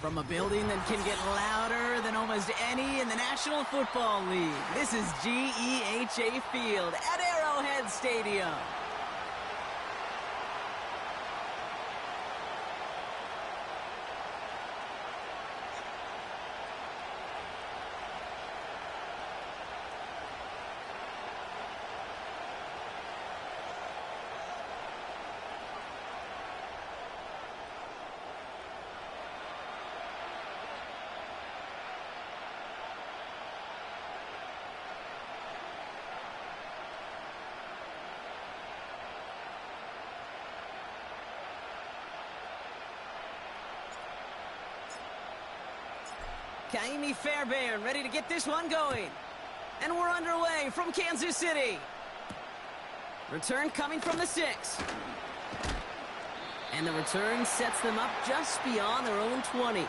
From a building that can get louder than almost any in the National Football League, this is GEHA Field at Arrowhead Stadium. Kaimi Fairbairn ready to get this one going. And we're underway from Kansas City. Return coming from the 6. And the return sets them up just beyond their own 20.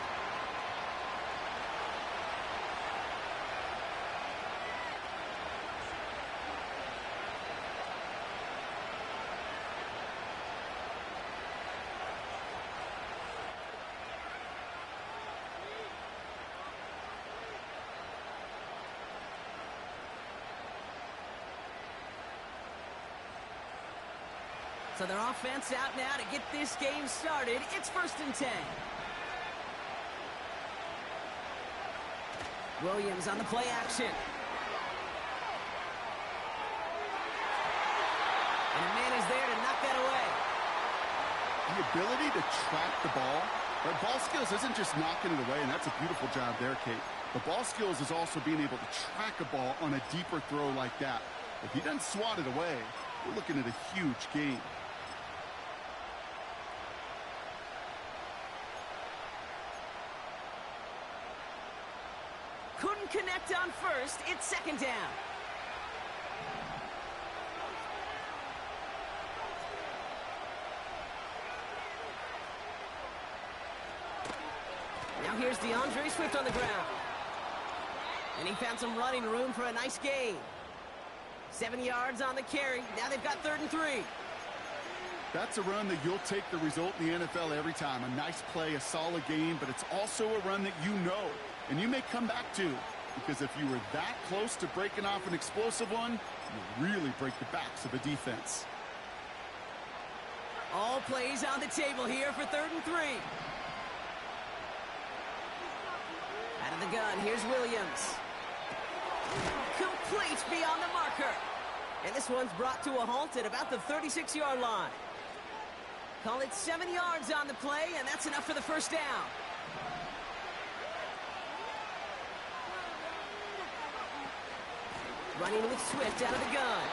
So their offense out now to get this game started. It's 1st and 10. Williams on the play action. And a man is there to knock that away. The ability to track the ball. Right, ball skills isn't just knocking it away, and that's a beautiful job there, Kate. The ball skills is also being able to track a ball on a deeper throw like that. If he doesn't swat it away, we're looking at a huge gain. Couldn't connect on first. It's 2nd down. Now here's DeAndre Swift on the ground. And he found some running room for a nice gain. 7 yards on the carry. Now they've got 3rd and 3. That's a run that you'll take the result in the NFL every time. A nice play, a solid game, but it's also a run that you know and you may come back to, because if you were that close to breaking off an explosive one, you really break the backs of a defense. All plays on the table here for 3rd and 3. Out of the gun, here's Williams. Complete beyond the marker. And this one's brought to a halt at about the 36-yard line. Call it 7 yards on the play, and that's enough for the 1st down. Running with Swift out of the gun.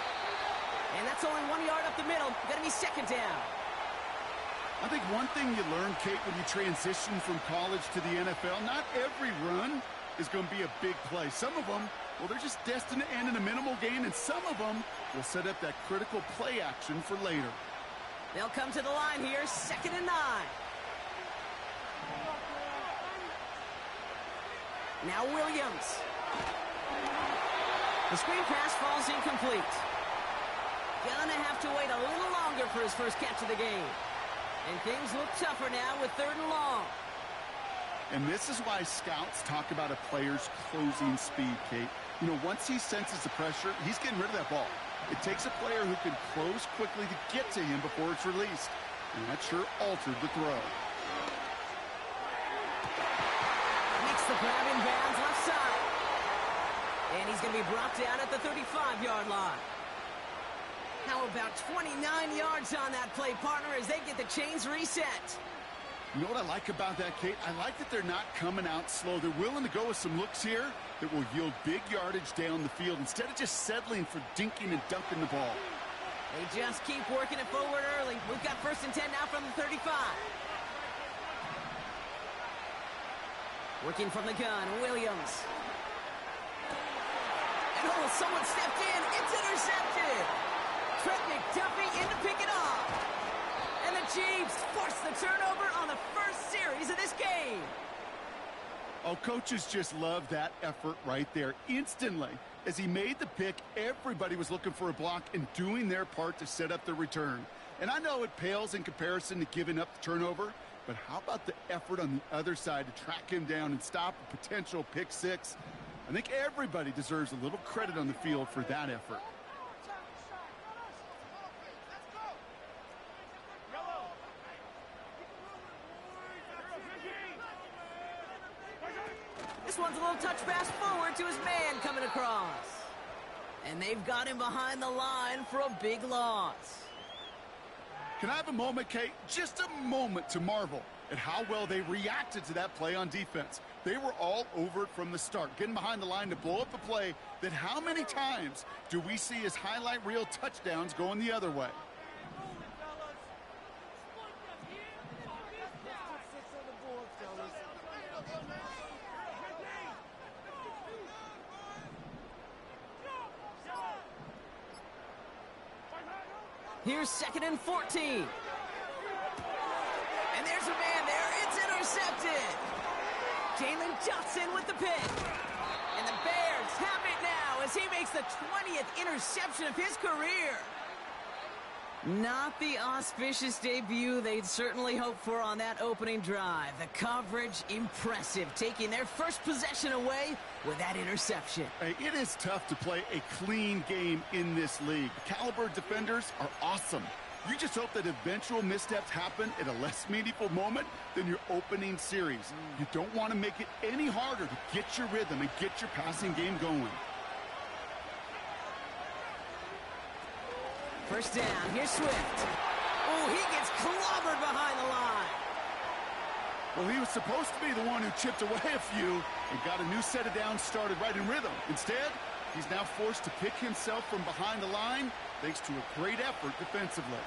And that's only 1 yard up the middle. Going to be 2nd down. I think one thing you learn, Kate, when you transition from college to the NFL, not every run is going to be a big play. Some of them, well, they're just destined to end in a minimal gain, and some of them will set up that critical play action for later. They'll come to the line here, 2nd and 9. Now Williams. The screen pass falls incomplete. Gonna have to wait a little longer for his first catch of the game. And things look tougher now with 3rd and long. And this is why scouts talk about a player's closing speed, Kate. You know, once he senses the pressure, he's getting rid of that ball. It takes a player who can close quickly to get to him before it's released. And that sure altered the throw. Makes the grab in bounds left side. And he's going to be brought down at the 35-yard line. How about 29 yards on that play, partner, as they get the chains reset? You know what I like about that, Kate? I like that they're not coming out slow. They're willing to go with some looks here that will yield big yardage down the field instead of just settling for dinking and dunking the ball. They just keep working it forward early. We've got 1st and 10 now from the 35. Working from the gun, Williams. And oh, someone stepped in. It's intercepted. Trent McDuffie in to pick it off. And the Chiefs force the turnover on the first series of this game. Oh, coaches just love that effort right there. Instantly, as he made the pick, everybody was looking for a block and doing their part to set up the return. And I know it pales in comparison to giving up the turnover, But how about the effort on the other side to track him down and stop a potential pick six? I think everybody deserves a little credit on the field for that effort. This one's a little touch pass forward to his man coming across. And they've got him behind the line for a big loss. Can I have a moment, Kate? Just a moment to marvel at how well they reacted to that play on defense. They were all over it from the start, getting behind the line to blow up a play that how many times do we see as highlight reel touchdowns going the other way? Here's 2nd and 14. And there's a man there. It's intercepted. Jalen Johnson with the pick. And the Bears have it now as he makes the 20th interception of his career. Not the auspicious debut they'd certainly hoped for on that opening drive. The coverage, impressive, taking their first possession away with that interception. Hey, it is tough to play a clean game in this league. Caliber defenders are awesome. You just hope that eventual missteps happen at a less meaningful moment than your opening series. You don't want to make it any harder to get your rhythm and get your passing game going. First down, here's Swift. Oh, he gets clobbered behind the line. Well, he was supposed to be the one who chipped away a few and got a new set of downs started right in rhythm. Instead, he's now forced to pick himself from behind the line thanks to a great effort defensively.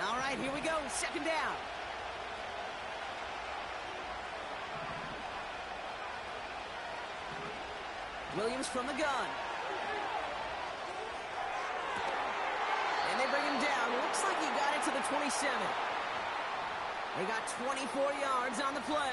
All right, here we go, 2nd down. Williams from the gun. And they bring him down. Looks like he got it to the 27. They got 24 yards on the play.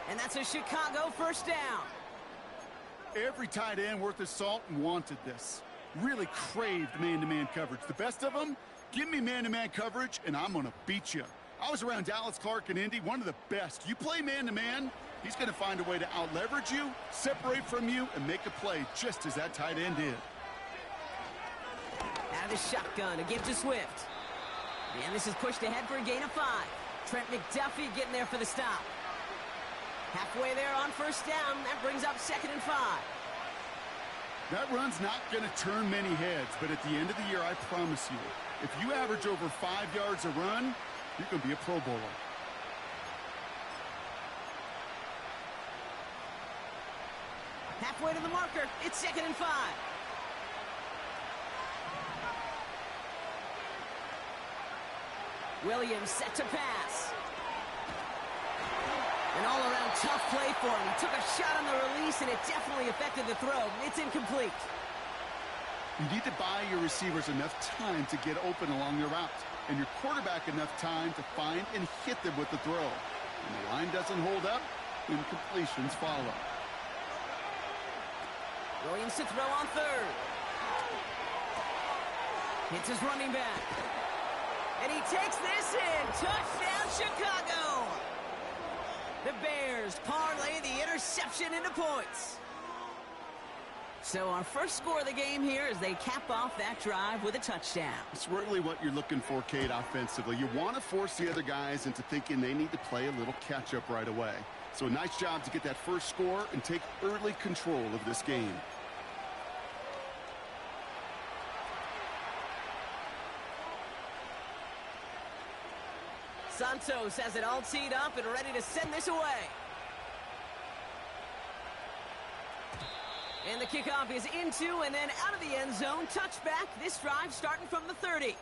And that's a Chicago first down. Every tight end worth his salt wanted this. Really craved man-to-man coverage. The best of them, give me man-to-man coverage, and I'm going to beat you. I was around Dallas Clark and Indy, one of the best. You play man-to-man, he's going to find a way to out-leverage you, separate from you, and make a play just as that tight end did. Out of the shotgun, a give to Swift. And this is pushed ahead for a gain of 5. Trent McDuffie getting there for the stop. Halfway there on first down. That brings up 2nd and 5. That run's not going to turn many heads, but at the end of the year, I promise you, if you average over 5 yards a run, you're going to be a Pro Bowler. Halfway to the marker. It's 2nd and 5. Williams set to pass. An all-around tough play for him. He took a shot on the release, and it definitely affected the throw. It's incomplete. You need to buy your receivers enough time to get open along their route, and your quarterback enough time to find and hit them with the throw. When the line doesn't hold up, incompletions follow. Williams to throw on 3rd. Hits his running back. And he takes this in. Touchdown, Chicago! The Bears parlay the interception into points. So our first score of the game here as they cap off that drive with a touchdown. It's really what you're looking for, Kate, offensively. You want to force the other guys into thinking they need to play a little catch-up right away. So a nice job to get that first score and take early control of this game. Santos has it all teed up and ready to send this away. And the kickoff is into and then out of the end zone. Touchback. This drive starting from the 30.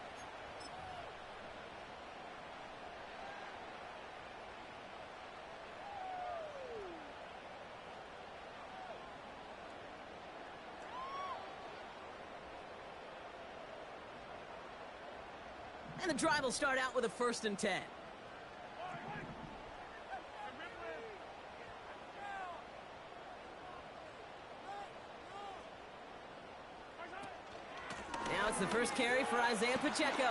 And the drive will start out with a 1st and 10. Now it's the first carry for Isaiah Pacheco.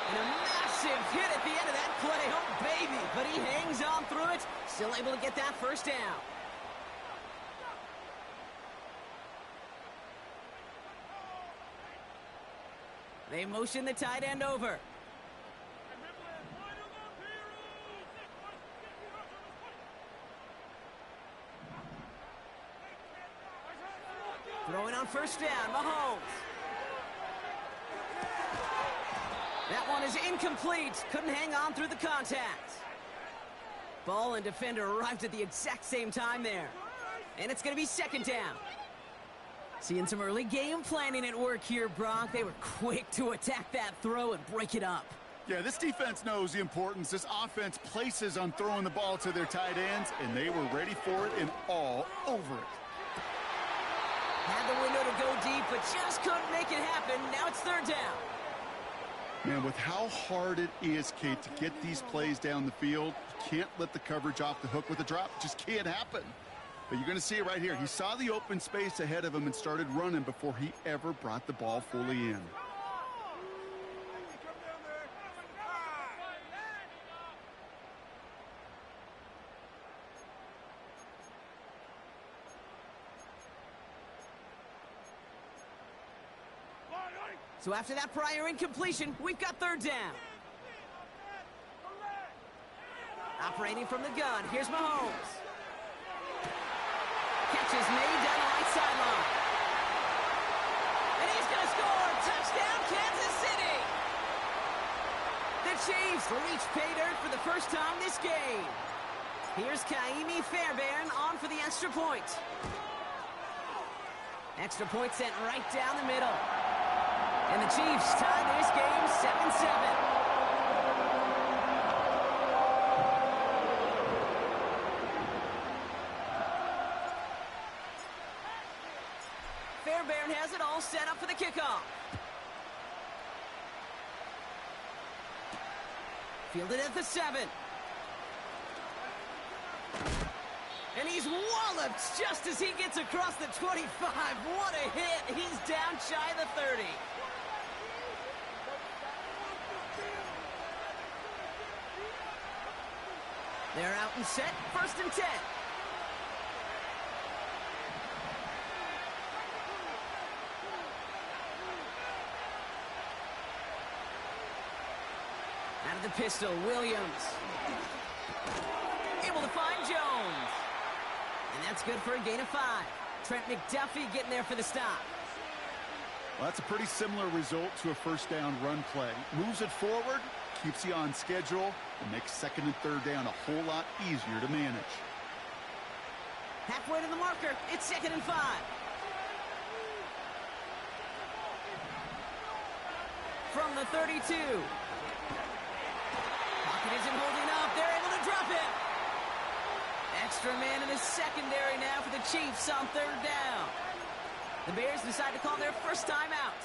And a massive hit at the end of that play. Oh, baby. But he hangs on through it. Still able to get that first down. They motion the tight end over. Throwing on 1st down, Mahomes. That one is incomplete. Couldn't hang on through the contact. Ball and defender arrived at the exact same time there. And it's going to be 2nd down. Seeing some early game planning at work here, Brock. They were quick to attack that throw and break it up. Yeah, this defense knows the importance this offense places on throwing the ball to their tight ends, and they were ready for it and all over it. Had the window to go deep, but just couldn't make it happen. Now it's 3rd down. Man, with how hard it is, Kate, to get these plays down the field, you can't let the coverage off the hook with a drop. It just can't happen. But you're going to see it right here. He saw the open space ahead of him and started running before he ever brought the ball fully in. So after that prior incompletion, we've got 3rd down. Operating from the gun, here's Mahomes. Catch is made down the right sideline. And he's going to score. Touchdown, Kansas City. The Chiefs reach pay dirt for the first time this game. Here's Kaimi Fairbairn on for the extra point. Extra point sent right down the middle. And the Chiefs tie this game 7-7. Fairbairn has it all set up for the kickoff. Fielded at the 7. And he's walloped just as he gets across the 25. What a hit. He's down shy of the 30. They're out and set. 1st and 10. Out of the pistol, Williams. Able to find Jones. And that's good for a gain of 5. Trent McDuffie getting there for the stop. Well, that's a pretty similar result to a 1st down run play. Moves it forward, keeps you on schedule, and makes 2nd and 3rd down a whole lot easier to manage. Halfway to the marker, it's 2nd and 5. From the 32. Pocket isn't holding up. They're able to drop it. Extra man in the secondary now for the Chiefs on 3rd down. The Bears decide to call their first timeout.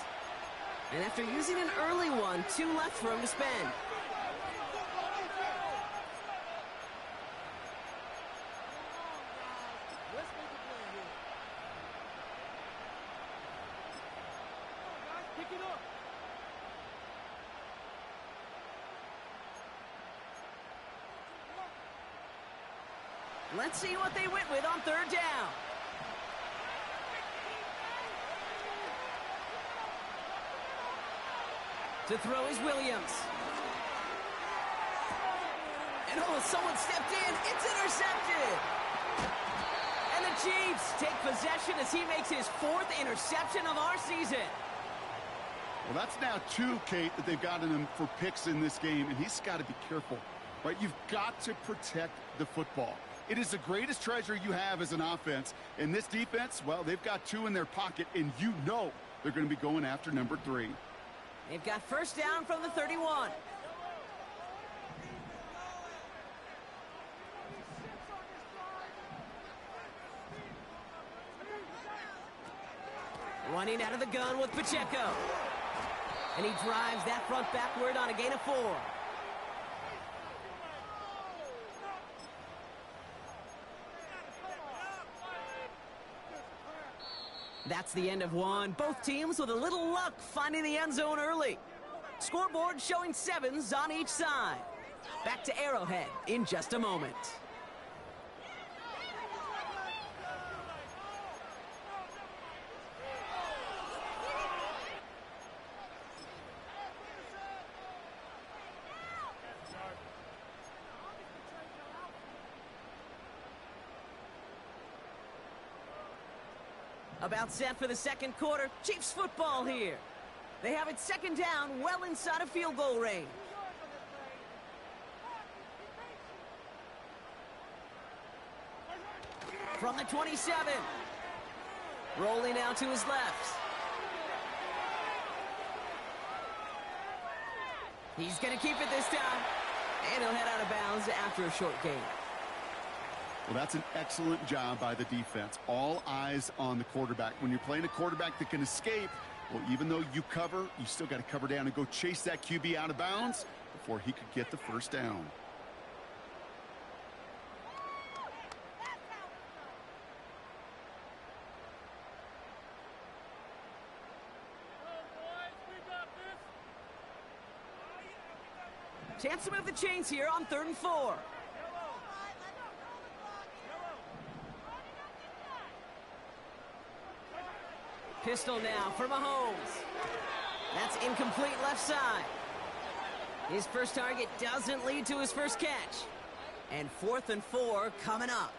And after using an early one, 2 left for him to spend. Let's see what they went with on third down. To throw is Williams. And someone stepped in. It's intercepted. And the Chiefs take possession as he makes his 4th interception of our season. Well, that's now 2, Kate, that they've gotten him for picks in this game, and he's got to be careful, right? You've got to protect the football. It is the greatest treasure you have as an offense. And this defense, well, they've got 2 in their pocket, and you know they're going to be going after number 3. They've got first down from the 31. Running out of the gun with Pacheco. And he drives that front backward on a gain of 4. That's the end of one. Both teams with a little luck finding the end zone early. Scoreboard showing 7s on each side. Back to Arrowhead in just a moment. About set for the second quarter. Chiefs football here. They have it second down, well inside of field goal range. From the 27. Rolling out to his left. He's going to keep it this time. And he'll head out of bounds after a short gain. Well, that's an excellent job by the defense. All eyes on the quarterback. When you're playing a quarterback that can escape, well, even though you cover, you still got to cover down and go chase that QB out of bounds before he could get the first down. Chance to move the chains here on 3rd and 4. Pistol now for Mahomes. That's incomplete left side. His first target doesn't lead to his first catch. And 4th and 4 coming up.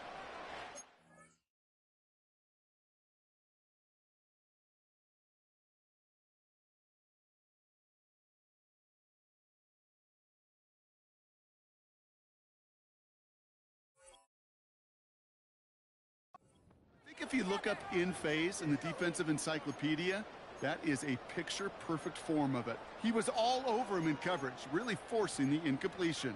If you look up in phase in the defensive encyclopedia, that is a picture-perfect form of it. He was all over him in coverage, really forcing the incompletion.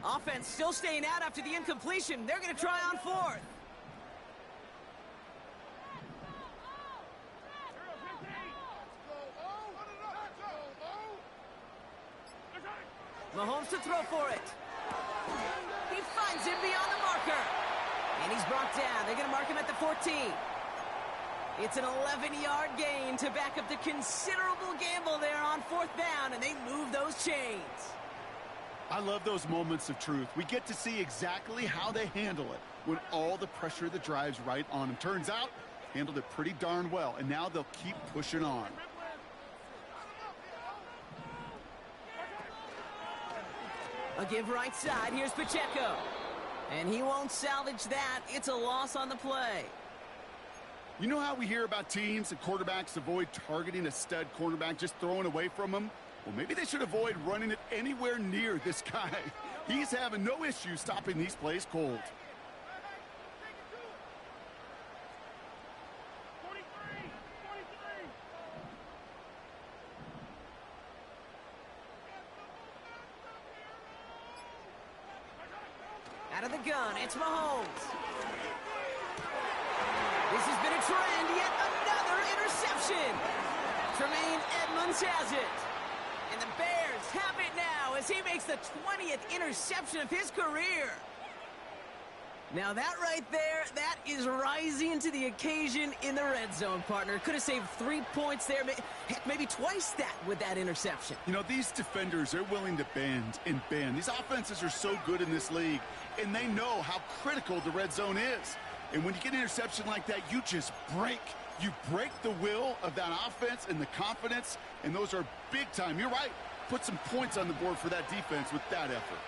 Offense still staying out after the incompletion. They're going to try on 4th. Mahomes to throw for it. He finds him beyond the marker. And he's brought down. They're going to mark him at the 14. It's an 11-yard gain to back up the considerable gamble there on 4th down, and they move those chains. I love those moments of truth. We get to see exactly how they handle it when all the pressure that drives right on them. Turns out, handled it pretty darn well, and now they'll keep pushing on. A give right side. Here's Pacheco. And he won't salvage that. It's a loss on the play. You know how we hear about teams and quarterbacks avoid targeting a stud cornerback, just throwing away from him? Well, maybe they should avoid running it anywhere near this guy. He's having no issue stopping these plays cold. Out of the gun, it's Mahomes. This has been a trend, yet another interception. Tremaine Edmonds has it. And the Bears have it now as he makes the 20th interception of his career. Now that right there, that is rising to the occasion in the red zone, partner. Could have saved 3 points there, heck, maybe twice that with that interception. You know, these defenders, they're willing to bend and bend. These offenses are so good in this league, and they know how critical the red zone is. And when you get an interception like that, you just break. You break the will of that offense and the confidence, and those are big time. You're right. Put some points on the board for that defense with that effort.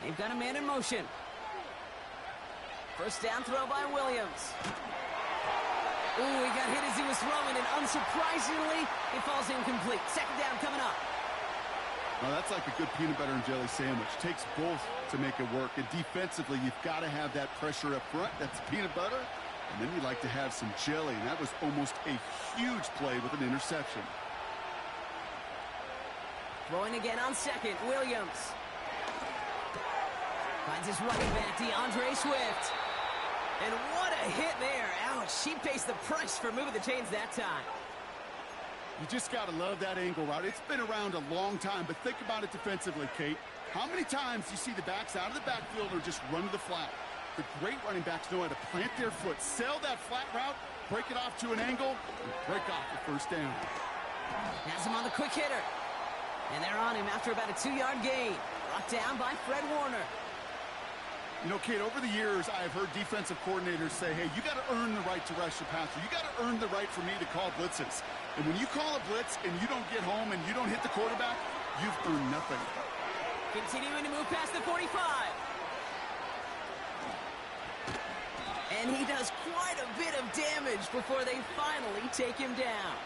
They've got a man in motion. First down throw by Williams. Ooh, he got hit as he was throwing, and unsurprisingly, it falls incomplete. Second down coming up. Well, that's like a good peanut butter and jelly sandwich. Takes both to make it work. And defensively, you've got to have that pressure up front. That's peanut butter. And then you like to have some jelly. And that was almost a huge play with an interception. Throwing again on second, Williams. Finds his running back, DeAndre Swift. And what a hit there. Ouch, she pays the price for moving the chains that time. You just got to love that angle route. It's been around a long time, but think about it defensively, Kate. How many times do you see the backs out of the backfield or just run to the flat? The great running backs know how to plant their foot, sell that flat route, break it off to an angle, and break off the first down. Has him on the quick hitter. And they're on him after about a 2-yard gain. Brought down by Fred Warner. You know, Kate, over the years, I've heard defensive coordinators say, hey, you got to earn the right to rush the passer. You got to earn the right for me to call blitzes. And when you call a blitz and you don't get home and you don't hit the quarterback, you've earned nothing. Continuing to move past the 45. And he does quite a bit of damage before they finally take him down.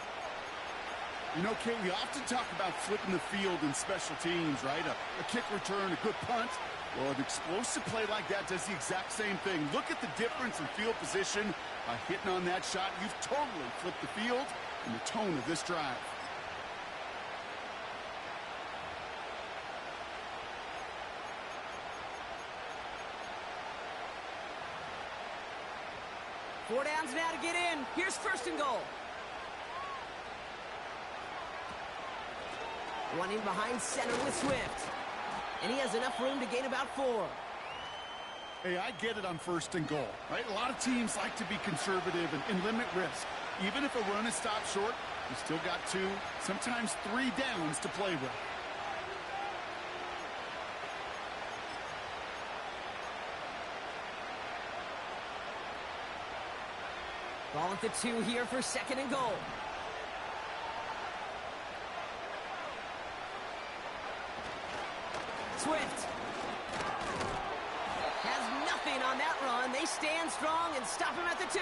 You know, Kate, we often talk about flipping the field in special teams, right? A kick return, a good punt. Well, an explosive play like that does the exact same thing. Look at the difference in field position. By hitting on that shot, you've totally flipped the field and the tone of this drive. Four downs now to get in. Here's first and goal. Running behind center with Swift. And he has enough room to gain about 4. Hey, I get it on first and goal, right? A lot of teams like to be conservative and limit risk. Even if a run is stopped short, you still got 2, sometimes 3 downs to play with. Ball at the 2 here for second and goal. Swift has nothing on that run. They stand strong and stop him at the 2.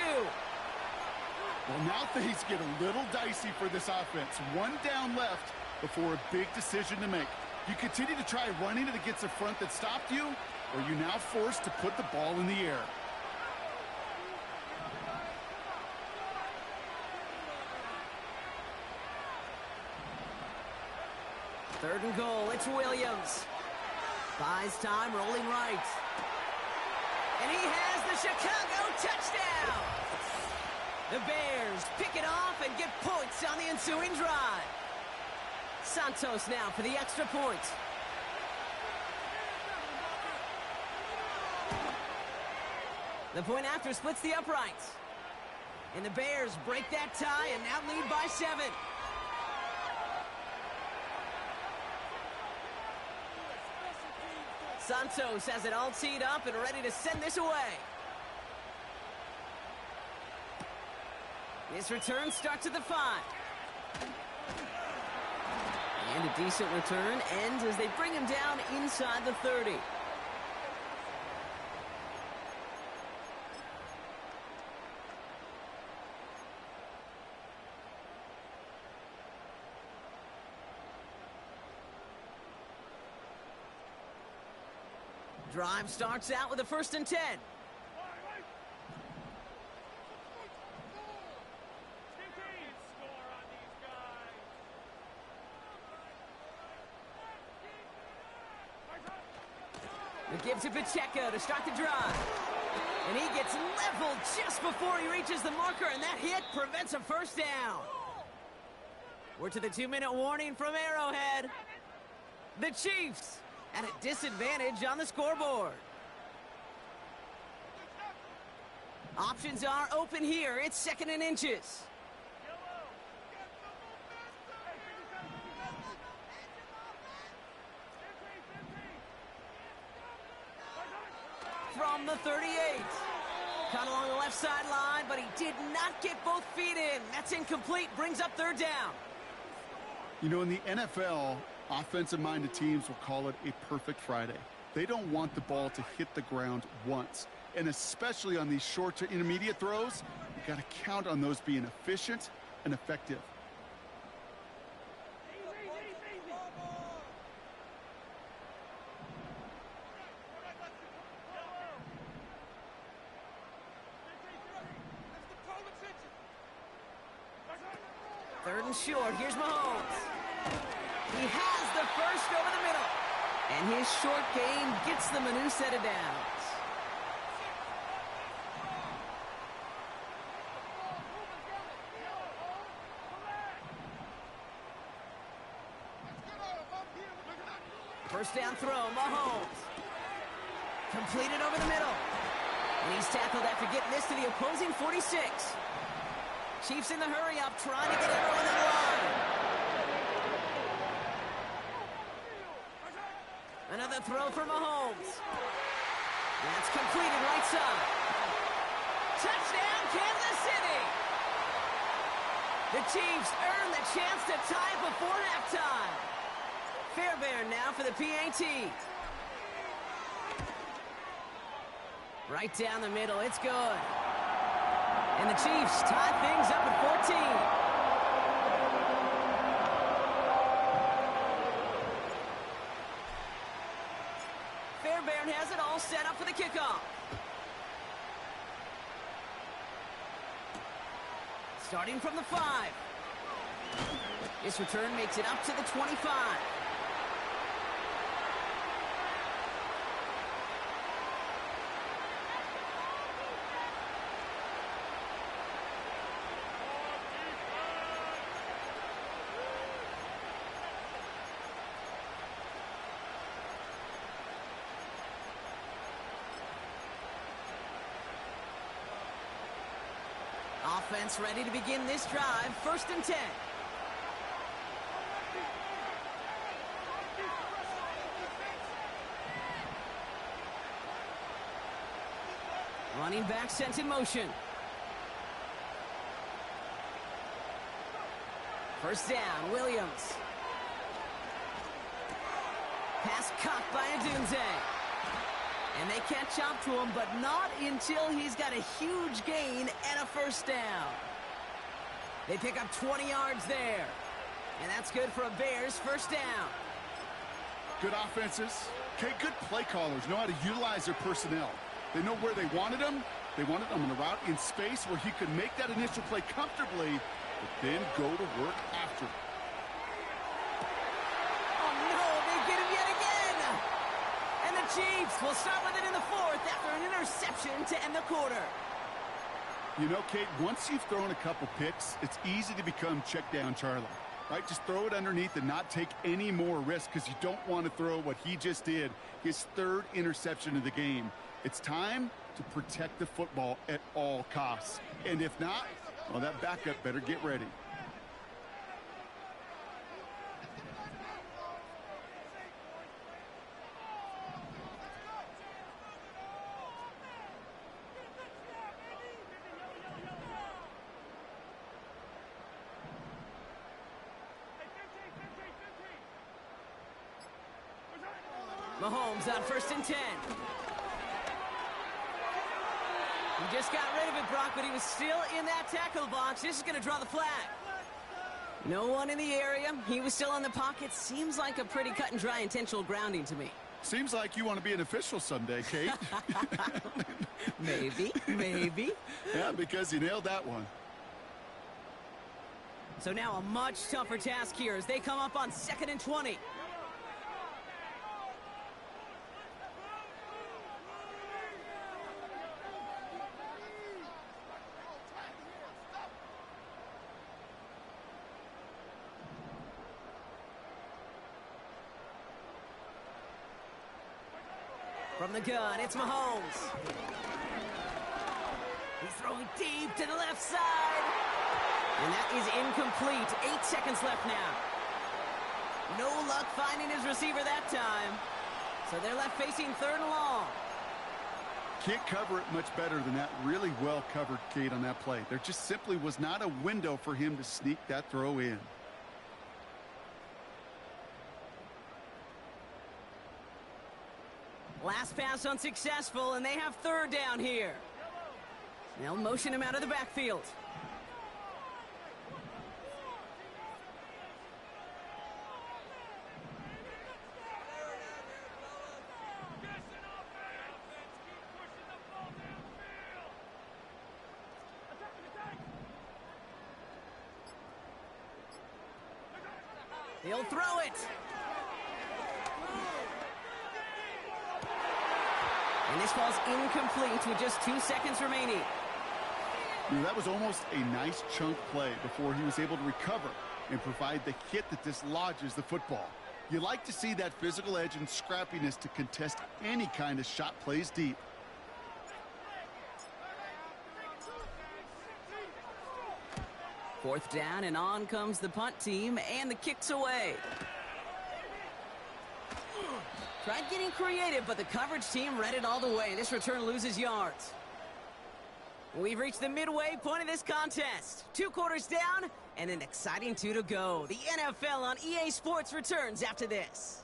Well, now things get a little dicey for this offense. 1 down left before a big decision to make. You continue to try running it against a front that stopped you, or you now forced to put the ball in the air. Third and goal, it's Williams. Buys time, rolling right. And he has the Chicago touchdown! The Bears pick it off and get points on the ensuing drive. Santos now for the extra point. The point after splits the uprights. And the Bears break that tie and now lead by 7. Santos has it all teed up and ready to send this away. This return starts at the 5. And a decent return ends as they bring him down inside the 30. Drive starts out with a 1st and 10. The give to Pacheco to start the drive. And he gets leveled just before he reaches the marker, and that hit prevents a first down. We're to the 2-minute warning from Arrowhead. The Chiefs At a disadvantage on the scoreboard. Options are open here. It's 2nd and inches. From the 38. Cut along the left sideline, but he did not get both feet in. That's incomplete. Brings up 3rd down. You know, in the NFL, offensive-minded teams will call it a perfect Friday. They don't want the ball to hit the ground once. And especially on these short to intermediate throws, you got to count on those being efficient and effective. Third and short. Here's Mahomes. He has the first over the middle. And his short game gets them a new set of downs. First down throw, Mahomes. Completed over the middle. And he's tackled after getting this to the opposing 46. Chiefs in the hurry-up, trying to get everyone in line. Another throw for Mahomes. That's completed right side. Touchdown, Kansas City! The Chiefs earn the chance to tie before halftime. Fairbairn now for the PAT. Right down the middle, it's good. And the Chiefs tie things up at 14. Fairbairn has it all set up for the kickoff. Starting from the 5. This return makes it up to the 25. Offense ready to begin this drive. 1st and 10. Running back sent in motion. First down, Williams. Pass caught by Adunze. And they catch up to him, but not until he's got a huge gain and a first down. They pick up 20 yards there. And that's good for a Bears first down. Good offenses. Okay, good play callers know how to utilize their personnel. They know where they wanted them. They wanted them on a route in space where he could make that initial play comfortably, but then go to work after. Oh, no, they get him yet again. And the Chiefs will start with it in the 4th after an interception to end the quarter. You know, Kate, once you've thrown a couple picks, it's easy to become check down Charlie. Right? Just throw it underneath and not take any more risk because you don't want to throw what he just did, his 3rd interception of the game. It's time to protect the football at all costs. And if not, well, that backup better get ready. Mahomes on 1st and 10. He just got rid of it, Brock, but he was still in that tackle box. This is going to draw the flag. No one in the area. He was still in the pocket. Seems like a pretty cut and dry intentional grounding to me. Seems like you want to be an official someday, Kate. Maybe. Yeah, because you nailed that one. So now a much tougher task here as they come up on 2nd and 20. From the gun, it's Mahomes. He's throwing deep to the left side. And that is incomplete. 8 seconds left now. No luck finding his receiver that time. So they're left facing 3rd and long. Can't cover it much better than that. Really well covered, Kate, on that play. There just simply was not a window for him to sneak that throw in. Last pass unsuccessful, and they have 3rd down here. They'll motion him out of the backfield. He'll throw it. And this ball's incomplete with just 2 seconds remaining. That was almost a nice chunk play before he was able to recover and provide the hit that dislodges the football. You like to see that physical edge and scrappiness to contest any kind of shot plays deep. Fourth down, and on comes the punt team, and the kick's away. Tried getting creative, but the coverage team read it all the way. This return loses yards. We've reached the midway point of this contest. 2 quarters down, and an exciting 2 to go. The NFL on EA Sports returns after this.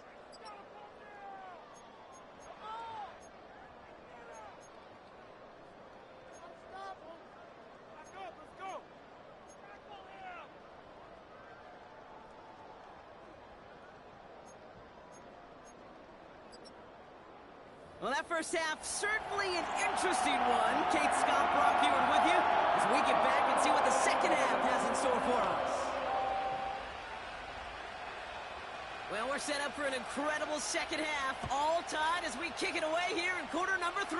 Well, that first half, certainly an interesting one. Kate Scott Brock here with you as we get back and see what the second half has in store for us. Well, we're set up for an incredible second half, all tied as we kick it away here in quarter number 3.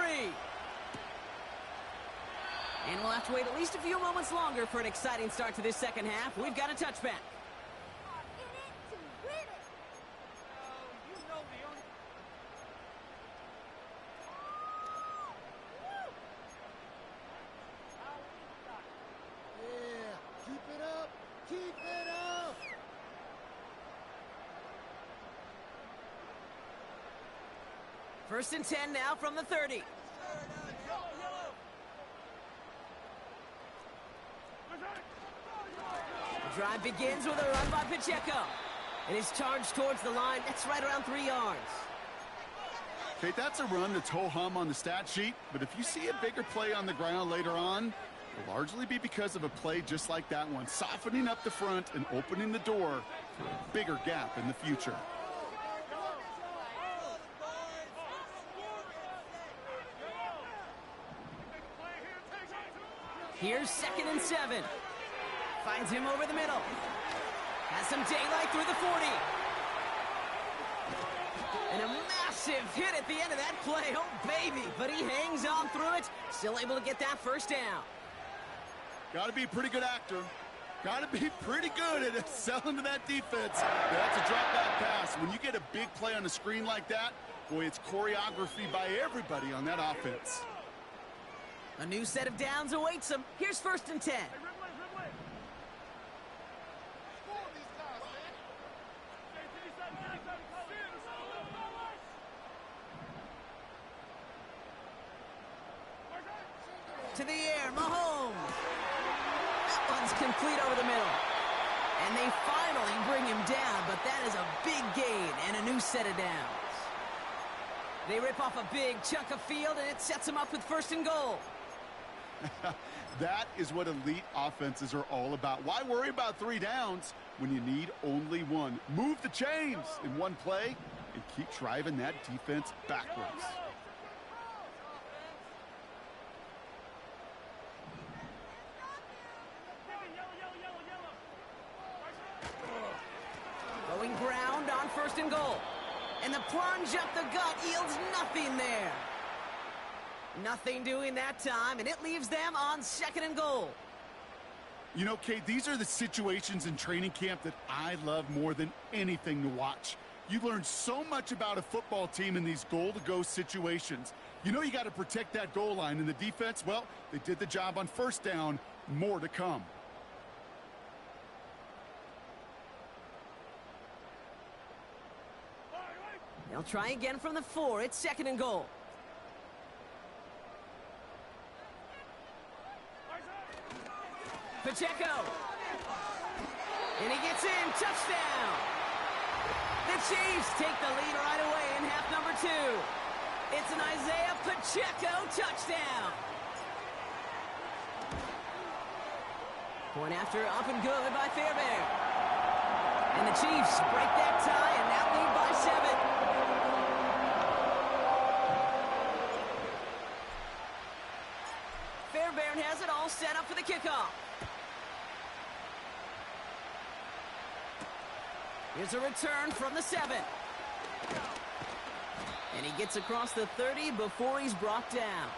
And we'll have to wait at least a few moments longer for an exciting start to this second half. We've got a touchback. First and 10 now from the 30. The drive begins with a run by Pacheco. And is charged towards the line. That's right around 3 yards. Okay, that's a run that's ho-hum on the stat sheet. But if you see a bigger play on the ground later on, it'll largely be because of a play just like that one. Softening up the front and opening the door for a bigger gap in the future. Here's 2nd and 7. Finds him over the middle. Has some daylight through the 40. And a massive hit at the end of that play. Oh, baby. But he hangs on through it. Still able to get that first down. Got to be a pretty good actor. Got to be pretty good at selling to that defense. That's a drop back pass. When you get a big play on the screen like that, boy, it's choreography by everybody on that offense. A new set of downs awaits him. Here's 1st and 10. To the air, Mahomes. That one's complete over the middle. And they finally bring him down, but that is a big gain and a new set of downs. They rip off a big chunk of field, and it sets him up with 1st and goal. That is what elite offenses are all about. Why worry about 3 downs when you need only 1? Move the chains in one play and keep driving that defense backwards. Going ground on 1st and goal. And the plunge up the gut yields nothing there. Nothing doing that time, and it leaves them on 2nd and goal. You know, Kate, these are the situations in training camp that I love more than anything to watch. You learn so much about a football team in these goal-to-go situations. You know you got to protect that goal line, and the defense, well, they did the job on first down. More to come. They'll try again from the 4. It's 2nd and goal. Pacheco. And he gets in. Touchdown. The Chiefs take the lead right away in half number 2. It's an Isaiah Pacheco touchdown. Point after up and good by Fairbairn. And the Chiefs break that tie and now lead by 7. Fairbairn has it all set up for the kickoff. Here's a return from the 7. And he gets across the 30 before he's brought down.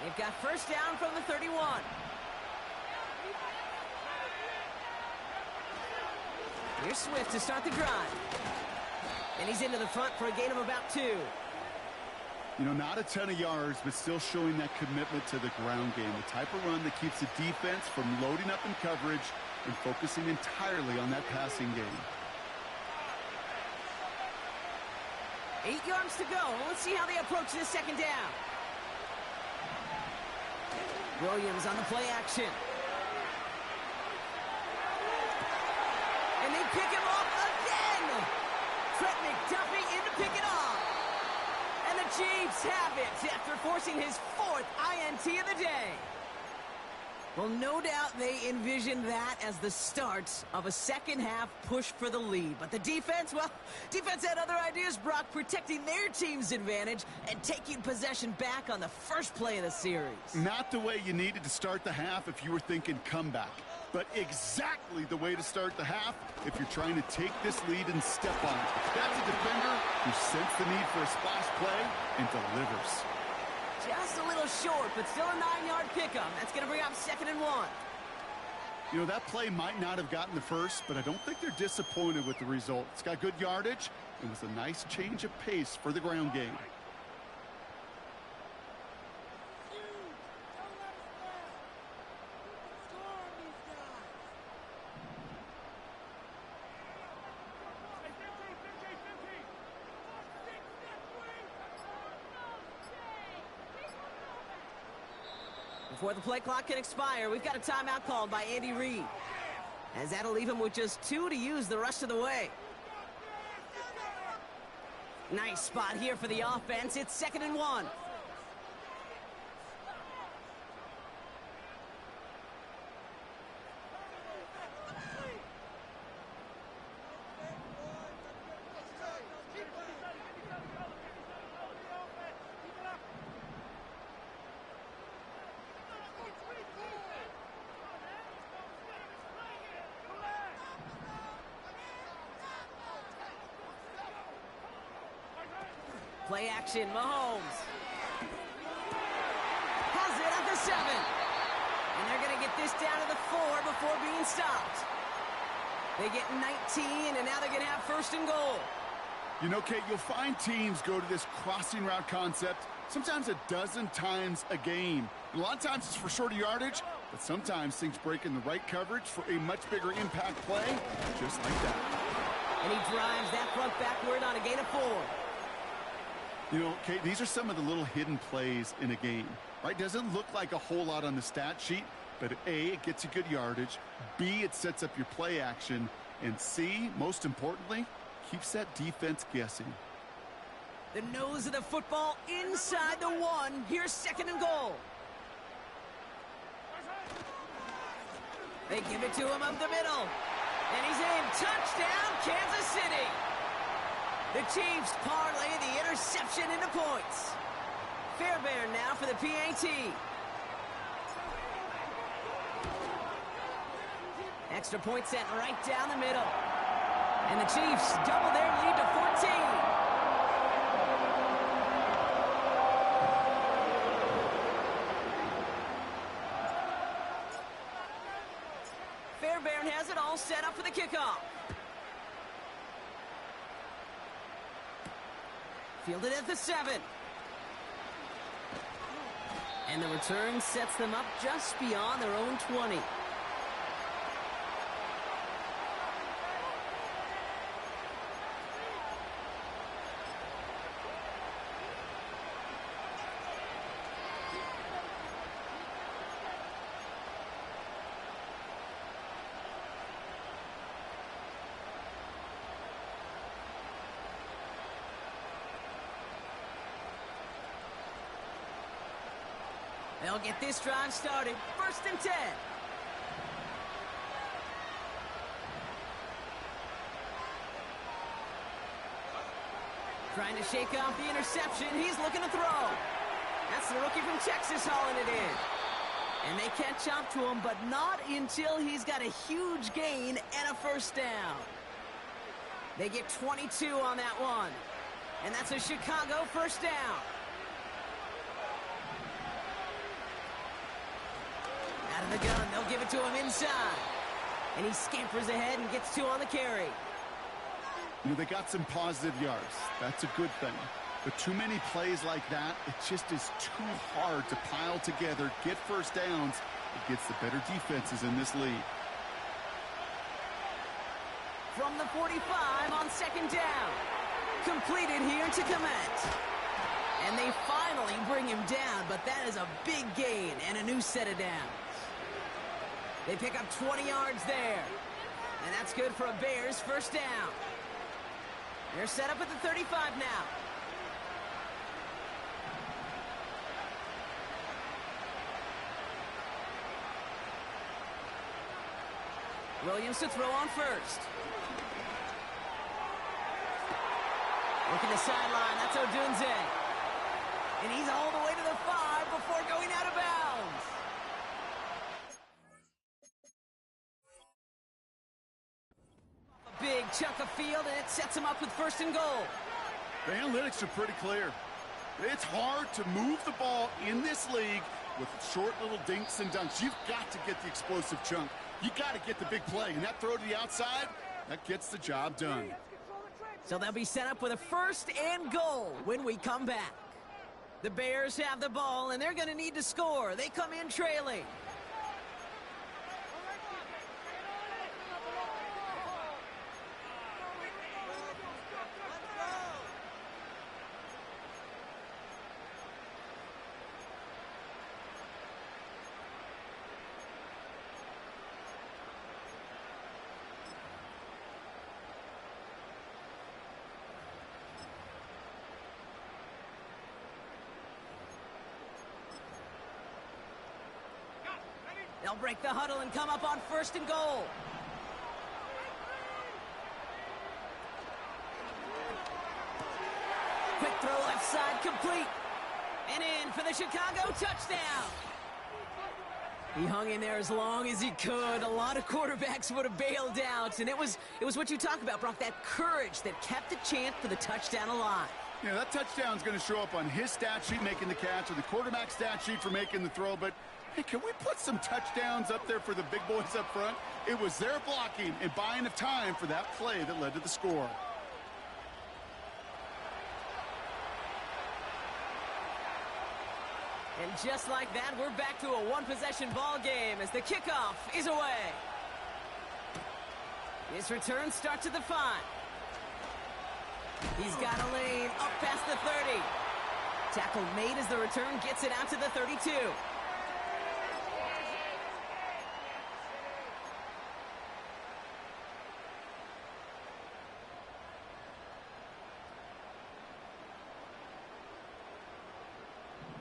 They've got first down from the 31. Here's Swift to start the drive. And he's into the front for a gain of about 2. You know, not a ton of yards, but still showing that commitment to the ground game. The type of run that keeps the defense from loading up in coverage and focusing entirely on that passing game. 8 yards to go. Let's see how they approach this 2nd down. Williams on the play action. And they pick him off again. Trent McDuffie in to pick it off. And the Chiefs have it after forcing his 4th INT of the day. Well, no doubt they envisioned that as the start of a second-half push for the lead. But the defense, well, defense had other ideas, Brock, protecting their team's advantage and taking possession back on the first play of the series. Not the way you needed to start the half if you were thinking comeback, but exactly the way to start the half if you're trying to take this lead and step on it. That's a defender who sensed the need for a splash play and delivers. Just a little short, but still a 9-yard pickup. That's going to bring up 2nd and 1. You know, that play might not have gotten the first, but I don't think they're disappointed with the result. It's got good yardage. It was a nice change of pace for the ground game. Before the play clock can expire, we've got a timeout called by Andy Reid, as that'll leave him with just 2 to use the rest of the way. Nice spot here for the offense. It's 2nd and 1. Play action, Mahomes. Has it at the 7. And they're going to get this down to the 4 before being stopped. They get 19, and now they're going to have 1st and goal. You know, Kate, you'll find teams go to this crossing route concept sometimes a dozen times a game. And a lot of times it's for shorter yardage, but sometimes things break in the right coverage for a much bigger impact play, just like that. And he drives that front backward on a gain of 4. You know, Kate, these are some of the little hidden plays in a game, right? Doesn't look like a whole lot on the stat sheet, but A, it gets you good yardage, B, it sets up your play action, and C, most importantly, keeps that defense guessing. The nose of the football inside the 1. Here's 2nd and goal. They give it to him up the middle. And he's in. Touchdown, Kansas City. The Chiefs parlay the interception into points. Fairbairn now for the PAT. Extra point sent right down the middle. And the Chiefs double their lead to 14. Fairbairn has it all set up for the kickoff. Fielded at the 7. And the return sets them up just beyond their own 20. They'll get this drive started. 1st and 10. Trying to shake off the interception. He's looking to throw. That's the rookie from Texas hauling it in. And they catch up to him, but not until he's got a huge gain and a 1st down. They get 22 on that one. And that's a Chicago 1st down. Out of the gun, they'll give it to him inside. And he scampers ahead and gets 2 on the carry. You know, they got some positive yards. That's a good thing. But too many plays like that, it just is too hard to pile together, get 1st downs against the better defenses in this league. From the 45 on 2nd down. Completed here to Komet. And they finally bring him down, but that is a big gain and a new set of downs. They pick up 20 yards there. And that's good for a Bears 1st down. They're set up at the 35 now. Williams to throw on 1st. Looking the sideline, that's Odunze. And he's all the way to the 5 before going out of bounds. A big chunk of field, and it sets him up with 1st and goal. The analytics are pretty clear. It's hard to move the ball in this league with short little dinks and dunks. You've got to get the explosive chunk. You got to get the big play. And that throw to the outside, that gets the job done. So they'll be set up with a 1st and goal when we come back. The Bears have the ball, and they're going to need to score. They come in trailing. They'll break the huddle and come up on 1st and goal. Quick throw left side complete. And in for the Chicago touchdown. He hung in there as long as he could. A lot of quarterbacks would have bailed out. And it was what you talk about, Brock, that courage that kept the chance for the touchdown alive. Yeah, that touchdown's going to show up on his stat sheet making the catch or the quarterback stat sheet for making the throw. But hey, can we put some touchdowns up there for the big boys up front? It was their blocking and buying of time for that play that led to the score. And just like that, we're back to a one-possession ball game as the kickoff is away. His return starts at the 5. He's got a lane up past the 30. Tackle made as the return gets it out to the 32.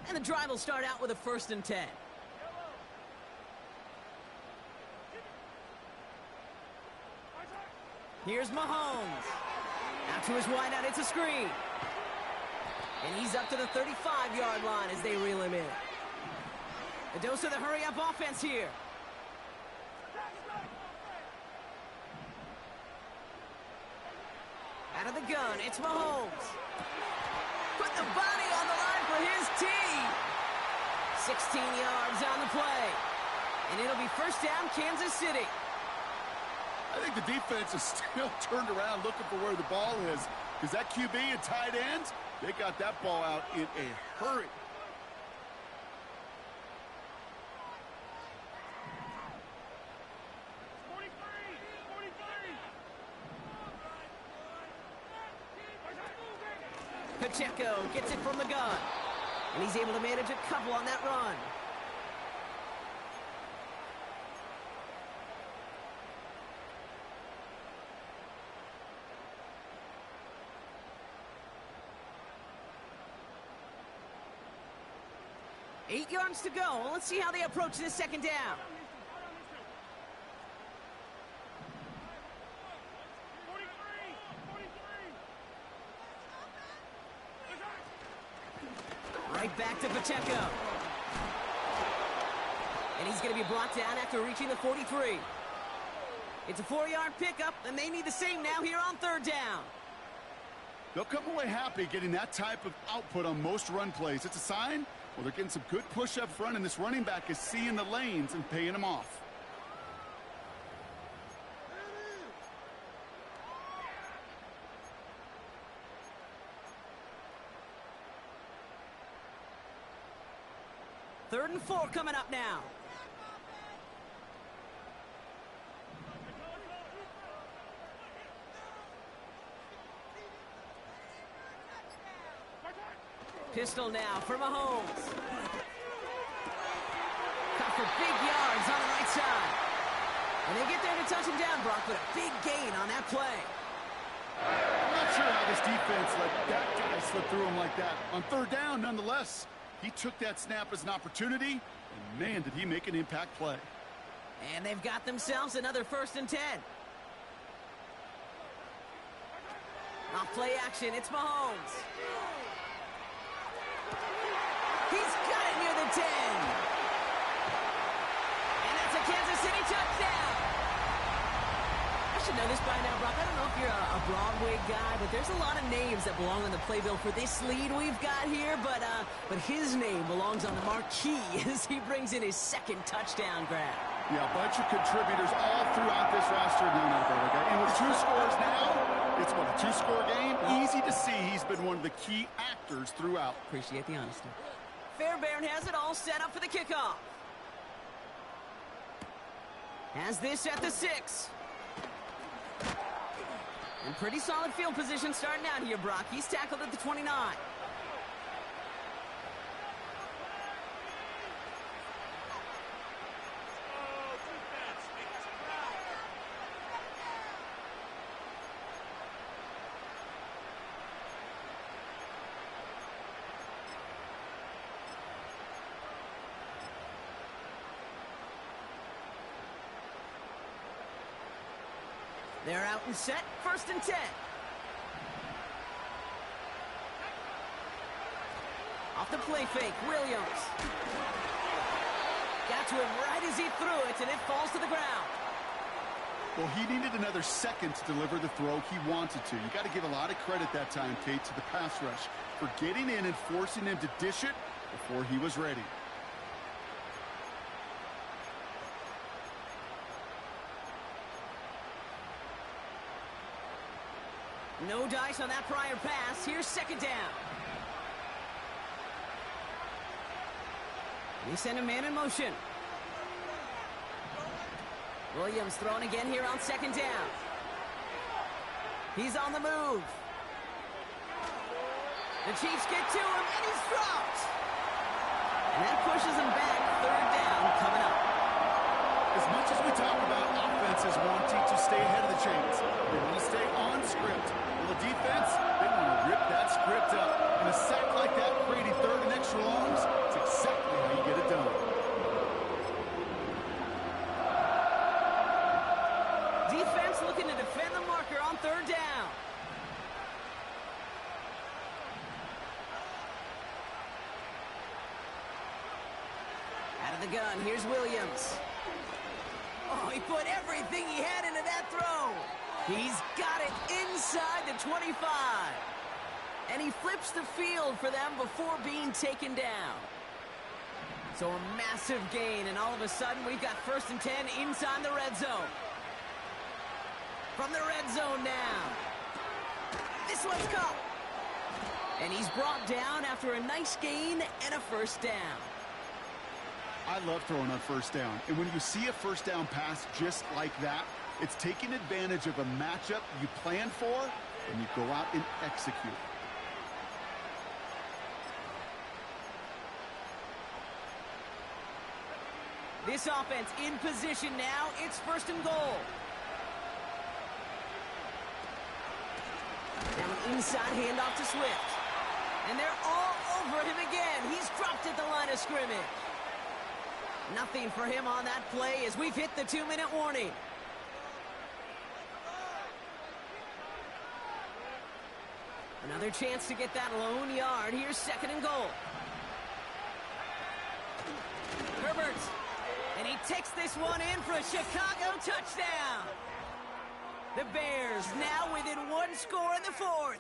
And the drive will start out with a 1st and 10. Here's Mahomes. Out to his wideout, it's a screen. And he's up to the 35-yard line as they reel him in. A dose of the hurry-up offense here. Out of the gun, it's Mahomes. Put the body on the line for his team. 16 yards on the play. And it'll be first down, Kansas City. I think the defense is still turned around looking for where the ball is. Because that QB and tight ends, they got that ball out in a hurry. Pacheco gets it from the gun. And he's able to manage a couple on that run. Eight yards to go. Let's see how they approach this second down. Right back to Pacheco. And he's going to be brought down after reaching the 43. It's a 4-yard pickup, and they need the same now here on third down. They'll come away happy getting that type of output on most run plays. It's a sign, well, they're getting some good push up front, and this running back is seeing the lanes and paying them off. Third and 4 coming up now. Pistol now for Mahomes. Caught for big yards on the right side. And they get there to touch him down, Brock, but a big gain on that play. I'm not sure how this defense let that guy slip through him like that. On third down, nonetheless, he took that snap as an opportunity, and man, did he make an impact play. And they've got themselves another 1st and 10. Off play action, it's Mahomes. He's got it near the 10. And that's a Kansas City touchdown. I should know this by now, Brock. I don't know if you're a Broadway guy, but there's a lot of names that belong on the playbill for this lead we've got here. But his name belongs on the marquee as he brings in his 2nd touchdown grab. Yeah, a bunch of contributors all throughout this roster. And with 2 scores now, it's what, a 2-score game? Easy to see he's been one of the key actors throughout. Appreciate the honesty. Fairbairn has it all set up for the kickoff. Has this at the 6. And pretty solid field position starting out here, Brock. He's tackled at the 29. They're out and set, 1st and 10. Off the play fake, Williams. Got to him right as he threw it, and it falls to the ground. Well, he needed another second to deliver the throw he wanted to. You got to give a lot of credit that time, Kate, to the pass rush for getting in and forcing him to dish it before he was ready. No dice on that prior pass. Here's 2nd down. He sent a man in motion. Williams throwing again here on 2nd down. He's on the move. The Chiefs get to him, and he's dropped. And that pushes him back. 3rd down coming up. As much as we talk about offenses wanting to stay ahead of the chains, they want to stay on script. Well, the defense, they want to rip that script up. And a sack like that, creating 3rd and extra longs, it's exactly how you get it done. Defense looking to defend the marker on 3rd down. Out of the gun, here's Williams. Oh, he put everything he had into that throw. He's got it inside the 25. And he flips the field for them before being taken down. So a massive gain, and all of a sudden we've got 1st and 10 inside the red zone. From the red zone now. This one's caught. And he's brought down after a nice gain and a 1st down. I love throwing on 1st down. And when you see a 1st down pass just like that, it's taking advantage of a matchup you plan for, and you go out and execute. This offense in position now. It's 1st and goal. Now an inside handoff to Swift. And they're all over him again. He's dropped at the line of scrimmage. Nothing for him on that play as we've hit the 2-minute warning. Another chance to get that lone yard. Here's 2nd and goal. Herbert. And he takes this one in for a Chicago touchdown. The Bears now within 1 score in the 4th.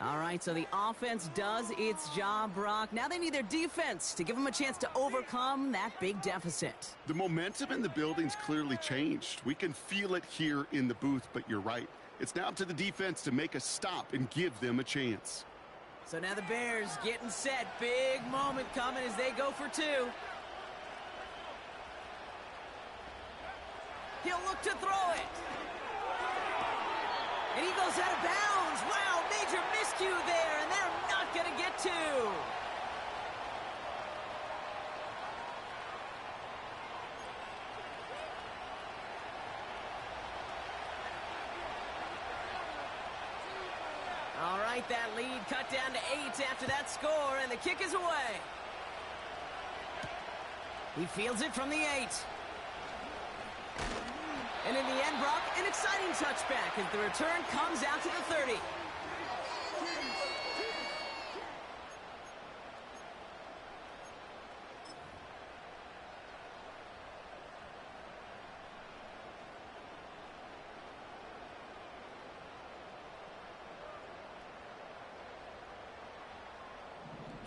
All right, so the offense does its job, Brock. Now they need their defense to give them a chance to overcome that big deficit. The momentum in the building's clearly changed. We can feel it here in the booth, but you're right. It's now up to the defense to make a stop and give them a chance. So now the Bears getting set. Big moment coming as they go for 2. He'll look to throw it. And he goes out of bounds. Wow, major miscue there, and they're not going to get 2. All right, that lead cut down to 8 after that score, and the kick is away. He fields it from the 8. And in the end, Brock, an exciting touchback as the return comes out to the 30.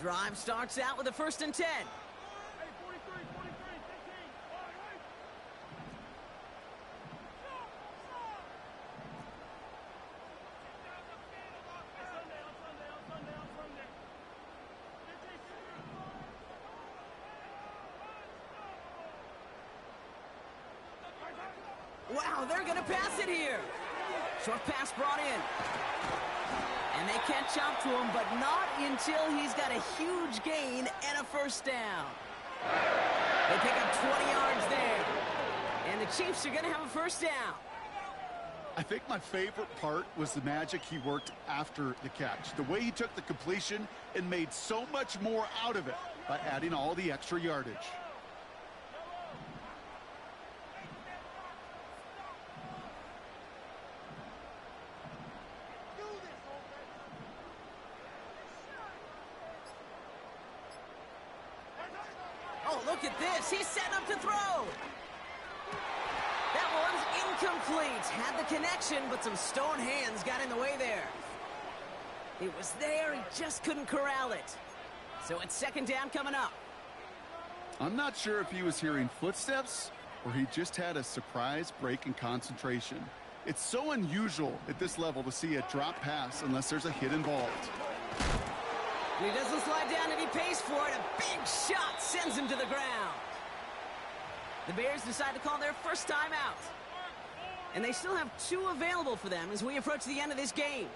Drive starts out with a 1st and 10. Wow, they're going to pass it here. Short pass brought in. And they catch up to him, but not until he's got a huge gain and a 1st down. They pick up 20 yards there. And the Chiefs are going to have a 1st down. I think my favorite part was the magic he worked after the catch. The way he took the completion and made so much more out of it by adding all the extra yardage. Oh, look at this. He's setting up to throw. That one's incomplete. Had the connection, but some stone hands got in the way there. It was there. He just couldn't corral it. So it's 2nd down coming up. I'm not sure if he was hearing footsteps or he just had a surprise break in concentration. It's so unusual at this level to see a drop pass unless there's a hit involved. He doesn't slide down and he pays for it. A big shot sends him to the ground. The Bears decide to call their 1st time out. And they still have 2 available for them as we approach the end of this game.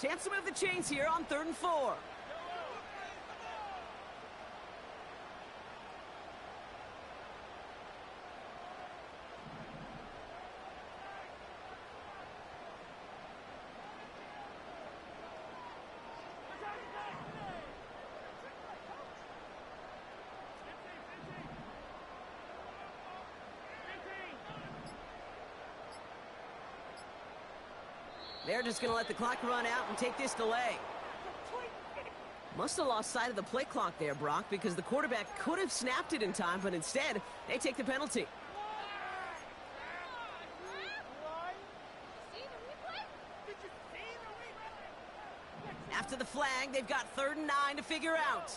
Chance to move the chains here on 3rd and 4. They're just going to let the clock run out and take this delay. Must have lost sight of the play clock there, Brock, because the quarterback could have snapped it in time, but instead, they take the penalty. After the flag, they've got 3rd and 9 to figure out.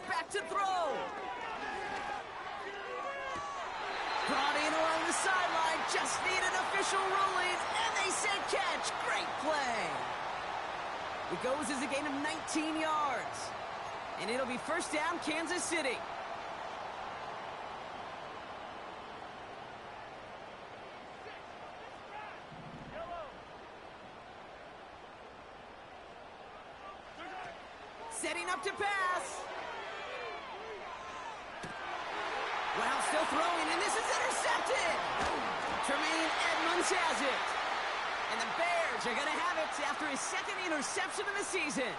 Back to throw. Brought in along the sideline, just need an official ruling, and they said catch. Great play. It goes as a gain of 19 yards, and it'll be 1st down, Kansas City. Setting up to pass. Wow, still throwing, and this is intercepted. Tremaine Edmonds has it. And the Bears are going to have it after his 2nd interception of the season.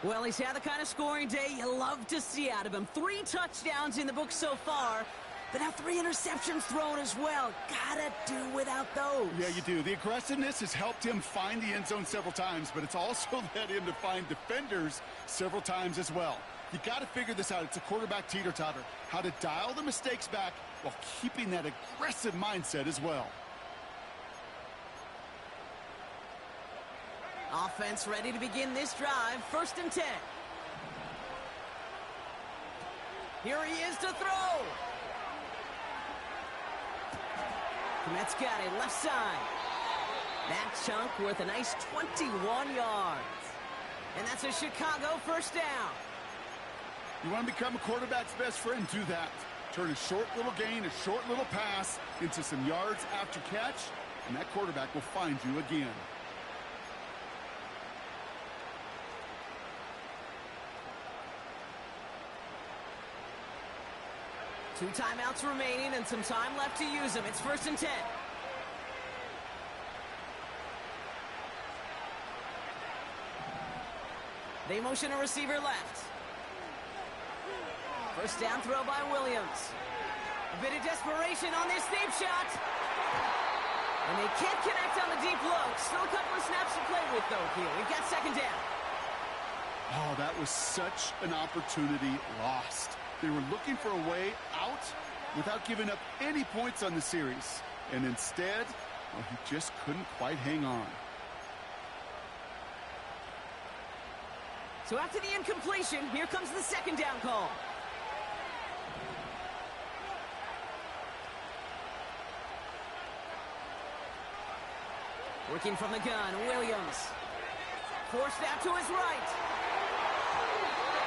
Well, he's had the kind of scoring day you love to see out of him. 3 touchdowns in the book so far, but now 3 interceptions thrown as well. Gotta do without those. Yeah, you do. The aggressiveness has helped him find the end zone several times, but it's also led him to find defenders several times as well. You got to figure this out. It's a quarterback teeter-totter. How to dial the mistakes back while keeping that aggressive mindset as well. Offense ready to begin this drive. 1st and 10. Here he is to throw. Komet's got it left side. That chunk worth a nice 21 yards. And that's a Chicago 1st down. You want to become a quarterback's best friend, do that. Turn a short little gain, a short little pass into some yards after catch, and that quarterback will find you again. Two timeouts remaining and some time left to use them. It's 1st and 10. They motion a receiver left. 1st down throw by Williams. A bit of desperation on this deep shot. And they can't connect on the deep look. Still a couple of snaps to play with, though, here. We've got 2nd down. Oh, that was such an opportunity lost. They were looking for a way out without giving up any points on the series. And instead, well, he just couldn't quite hang on. So after the incompletion, here comes the 2nd down call. Working from the gun, Williams. Forced out to his right.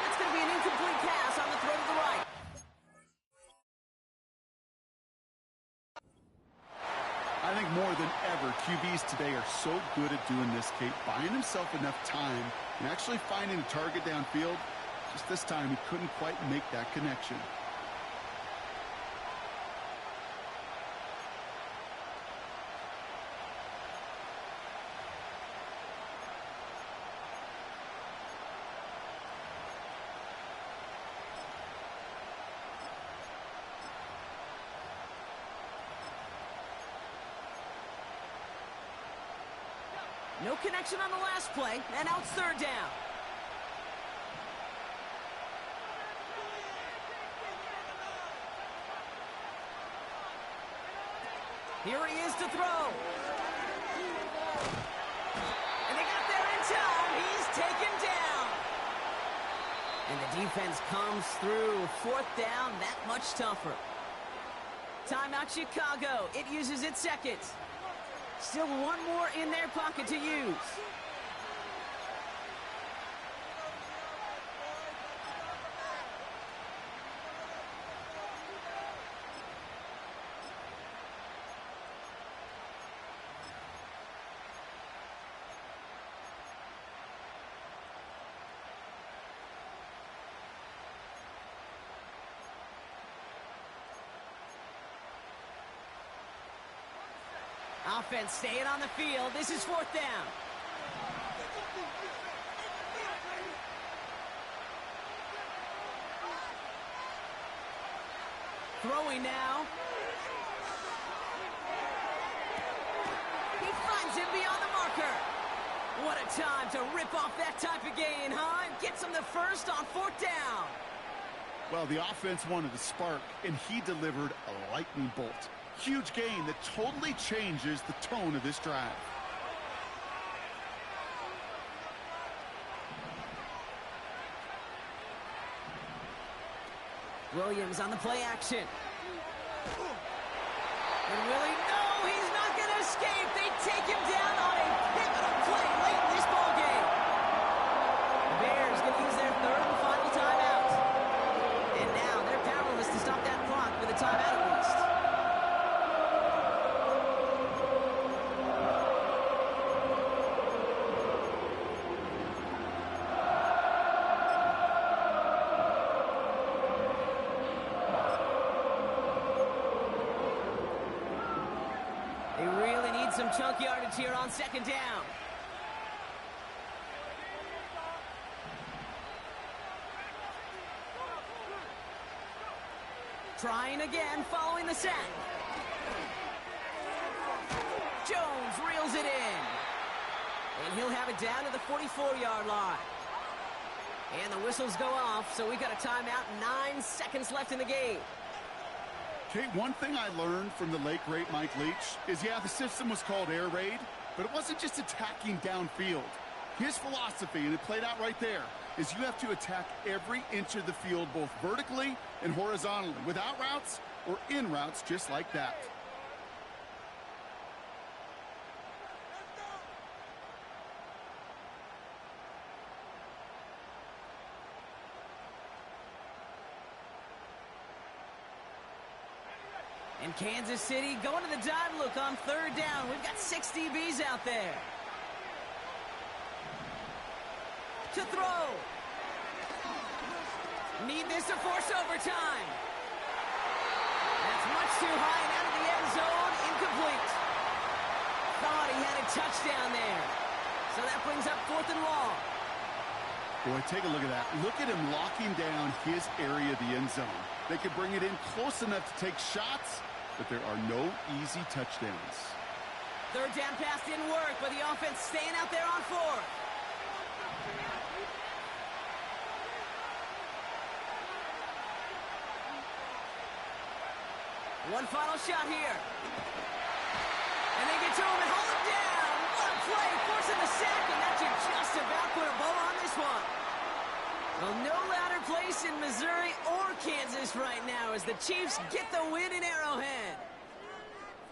That's going to be an incomplete pass on the throw to the right. I think more than ever, QBs today are so good at doing this, Kate, buying himself enough time and actually finding a target downfield. Just this time, he couldn't quite make that connection. No connection on the last play, and now it's 3rd down. Here he is to throw. And they got there in time. He's taken down. And the defense comes through. 4th down, that much tougher. Timeout Chicago. It uses its 2nd. Still one more in their pocket to use. Offense staying on the field. This is 4th down. Throwing now. He finds him beyond the marker. What a time to rip off that type of gain, huh? Gets him the first on 4th down. Well, the offense wanted a spark, and he delivered a lightning bolt. Huge gain that totally changes the tone of this drive. Williams on the play action. And Willie, no, he's not going to escape. They take him down on a pivotal play late in this ballgame. The Bears going to use their 3rd and final timeout. And now they're powerless to stop that clock with a timeout at least. They really need some chunk yardage here on 2nd down. Trying again following the sack. Jones reels it in. And he'll have it down to the 44-yard line. And the whistles go off, so we got a timeout, 9 seconds left in the game. Okay, one thing I learned from the late, great Mike Leach is, yeah, the system was called air raid, but it wasn't just attacking downfield. His philosophy, and it played out right there, is you have to attack every inch of the field, both vertically and horizontally, without routes or in routes just like that. And Kansas City going to the dive look on 3rd down. We've got 6 DBs out there. To throw. Need this to force overtime. That's much too high and out of the end zone. Incomplete. Thought he had a touchdown there. So that brings up 4th and long. Boy, take a look at that. Look at him locking down his area of the end zone. They could bring it in close enough to take shots, but there are no easy touchdowns. 3rd down pass didn't work, but the offense staying out there on 4th. One final shot here. And they get to him and hold him down. What a play, forcing the sack, and that should just about put a bow on this one. Well, no louder place in Missouri or Kansas right now as the Chiefs get the win in Arrowhead.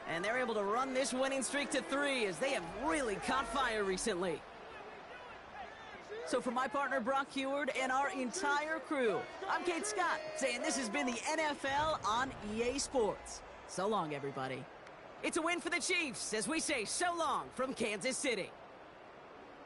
And they're able to run this winning streak to 3 as they have really caught fire recently. So for my partner Brock Heward and our entire crew, I'm Kate Scott saying this has been the NFL on EA Sports. So long, everybody. It's a win for the Chiefs as we say so long from Kansas City.